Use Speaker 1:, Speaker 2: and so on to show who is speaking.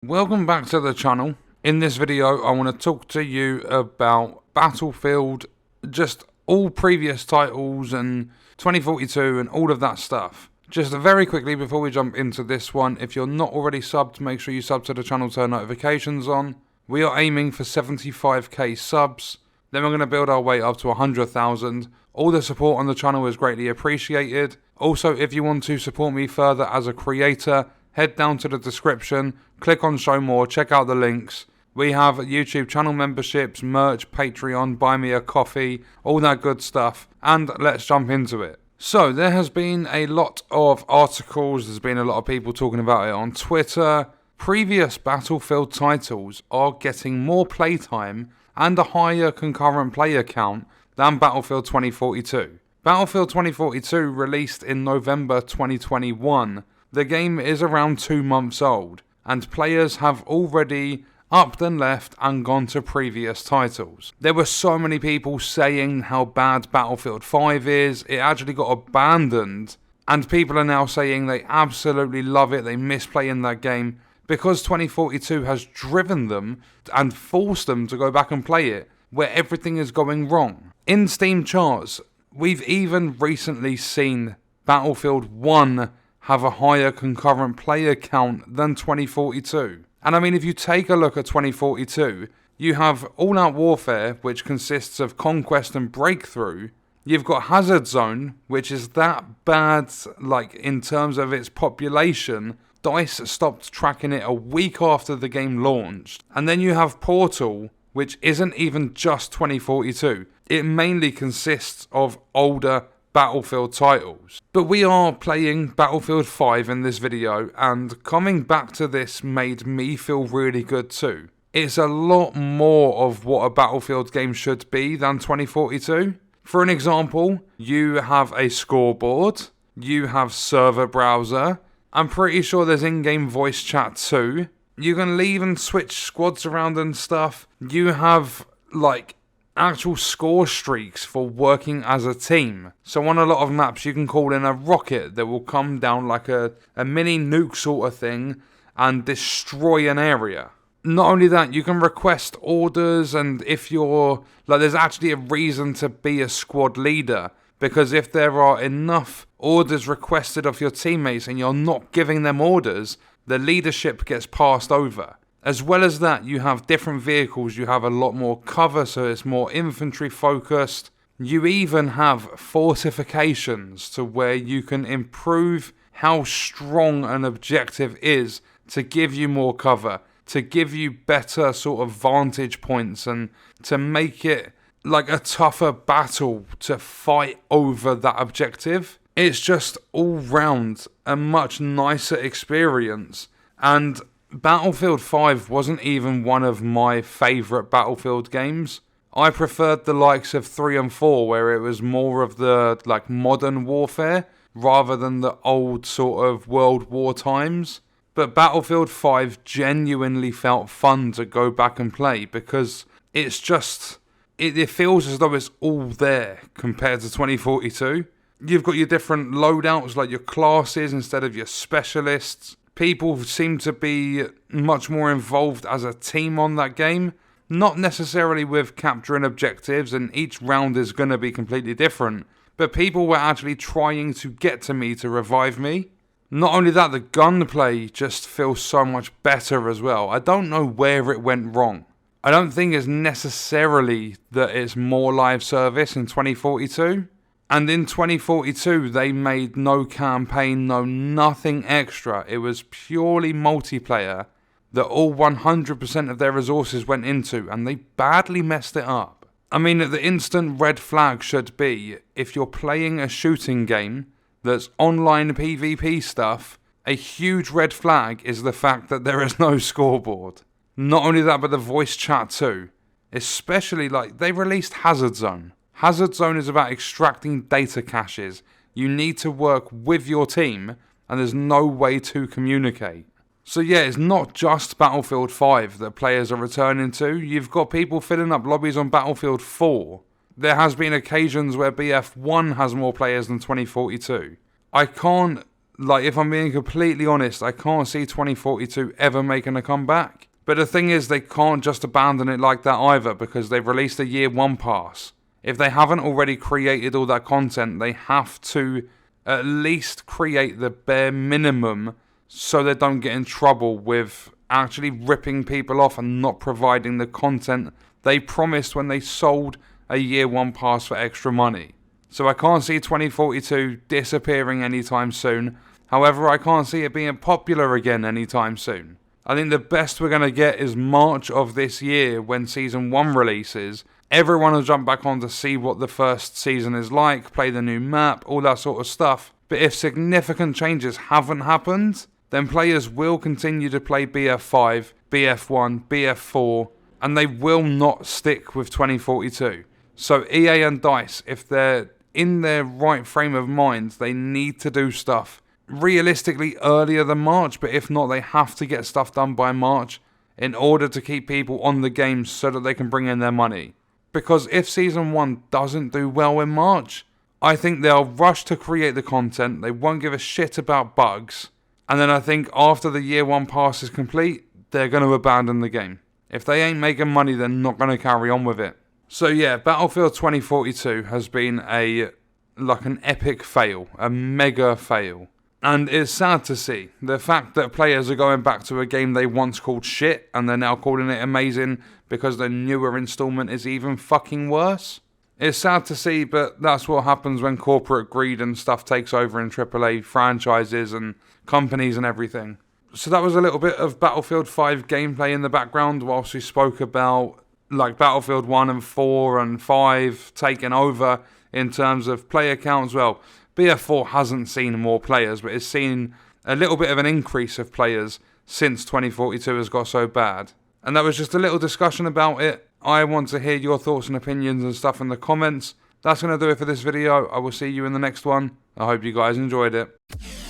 Speaker 1: Welcome back to the channel. In this video I want to talk to you about Battlefield, just all previous titles and 2042 and all of that stuff. Just very quickly before we jump into this one, if you're not already subbed, make sure you sub to the channel, turn notifications on. We are aiming for 75k subs, then we're going to build our way up to 100,000. All the support on the channel is greatly appreciated. Also, if you want to support me further as a creator, head down to the description, click on show more, check out the links. We have YouTube channel memberships, merch, Patreon, buy me a coffee, all that good stuff. And let's jump into it. So there has been a lot of articles, there's been a lot of people talking about it on Twitter. Previous Battlefield titles are getting more playtime and a higher concurrent player count than Battlefield 2042. Battlefield 2042 released in November 2021. The game is around 2 months old, and players have already upped and left and gone to previous titles. There were so many people saying how bad Battlefield 5 is, it actually got abandoned, and people are now saying they absolutely love it, they miss playing that game, because 2042 has driven them and forced them to go back and play it, where everything is going wrong. In Steam charts, we've even recently seen Battlefield 1 have a higher concurrent player count than 2042. And I mean, if you take a look at 2042, you have All Out Warfare, which consists of Conquest and Breakthrough. You've got Hazard Zone, which is that bad, like, in terms of its population. DICE stopped tracking it a week after the game launched. And then you have Portal, which isn't even just 2042. It mainly consists of older Battlefield titles. But we are playing Battlefield 5 in this video, and coming back to this made me feel really good too. It's a lot more of what a Battlefield game should be than 2042. For an example, you have a scoreboard, you have server browser, I'm pretty sure there's in-game voice chat too. You can leave and switch squads around and stuff. You have, like, actual score streaks for working as a team. So on a lot of maps you can call in a rocket that will come down like a mini nuke sort of thing and destroy an area. Not only that, you can request orders, and if you're, like, there's actually a reason to be a squad leader, because if there are enough orders requested of your teammates and you're not giving them orders, the leadership gets passed over. As well as that, you have different vehicles, you have a lot more cover, so it's more infantry focused. You even have fortifications to where you can improve how strong an objective is to give you more cover, to give you better sort of vantage points, and to make it like a tougher battle to fight over that objective. It's just all round a much nicer experience, and Battlefield 5 wasn't even one of my favourite Battlefield games. I preferred the likes of 3 and 4, where it was more of the, like, modern warfare rather than the old sort of World War times. But Battlefield 5 genuinely felt fun to go back and play, because it's just, it feels as though it's all there compared to 2042. You've got your different loadouts, like your classes instead of your specialists. People seem to be much more involved as a team on that game. Not necessarily with capturing objectives, and each round is going to be completely different. But people were actually trying to get to me to revive me. Not only that, the gunplay just feels so much better as well. I don't know where it went wrong. I don't think it's necessarily that it's more live service in 2042. And in 2042, they made no campaign, no nothing extra. It was purely multiplayer that all 100% of their resources went into, and they badly messed it up. I mean, the instant red flag should be, if you're playing a shooting game that's online PvP stuff, a huge red flag is the fact that there is no scoreboard. Not only that, but the voice chat too. Especially, like, they released Hazard Zone. Hazard Zone is about extracting data caches. You need to work with your team, and there's no way to communicate. So yeah, it's not just Battlefield 5 that players are returning to. You've got people filling up lobbies on Battlefield 4. There has been occasions where BF1 has more players than 2042. I can't like, if I'm being completely honest, I can't see 2042 ever making a comeback. But the thing is, they can't just abandon it like that either, because they've released a year one pass. If they haven't already created all that content, they have to at least create the bare minimum so they don't get in trouble with actually ripping people off and not providing the content they promised when they sold a year one pass for extra money. So I can't see 2042 disappearing anytime soon. However, I can't see it being popular again anytime soon. I think the best we're going to get is March of this year when Season 1 releases. Everyone will jump back on to see what the first season is like, play the new map, all that sort of stuff. But if significant changes haven't happened, then players will continue to play BF5, BF1, BF4, and they will not stick with 2042. So EA and DICE, if they're in their right frame of mind, they need to do stuff realistically earlier than March, but if not, they have to get stuff done by March in order to keep people on the game so that they can bring in their money. Because if Season 1 doesn't do well in March, I think they'll rush to create the content, they won't give a shit about bugs, and then I think after the year one pass is complete, they're going to abandon the game. If they ain't making money, they're not going to carry on with it. So yeah, Battlefield 2042 has been an epic fail, a mega fail. And it's sad to see. The fact that players are going back to a game they once called shit and they're now calling it amazing because the newer installment is even fucking worse. It's sad to see, but that's what happens when corporate greed and stuff takes over in AAA franchises and companies and everything. So that was a little bit of Battlefield 5 gameplay in the background whilst we spoke about like Battlefield 1 and 4 and 5 taking over in terms of player counts. Well, BF4 hasn't seen more players, but it's seen a little bit of an increase of players since 2042 has got so bad. And that was just a little discussion about it. I want to hear your thoughts and opinions and stuff in the comments. That's going to do it for this video. I will see you in the next one. I hope you guys enjoyed it.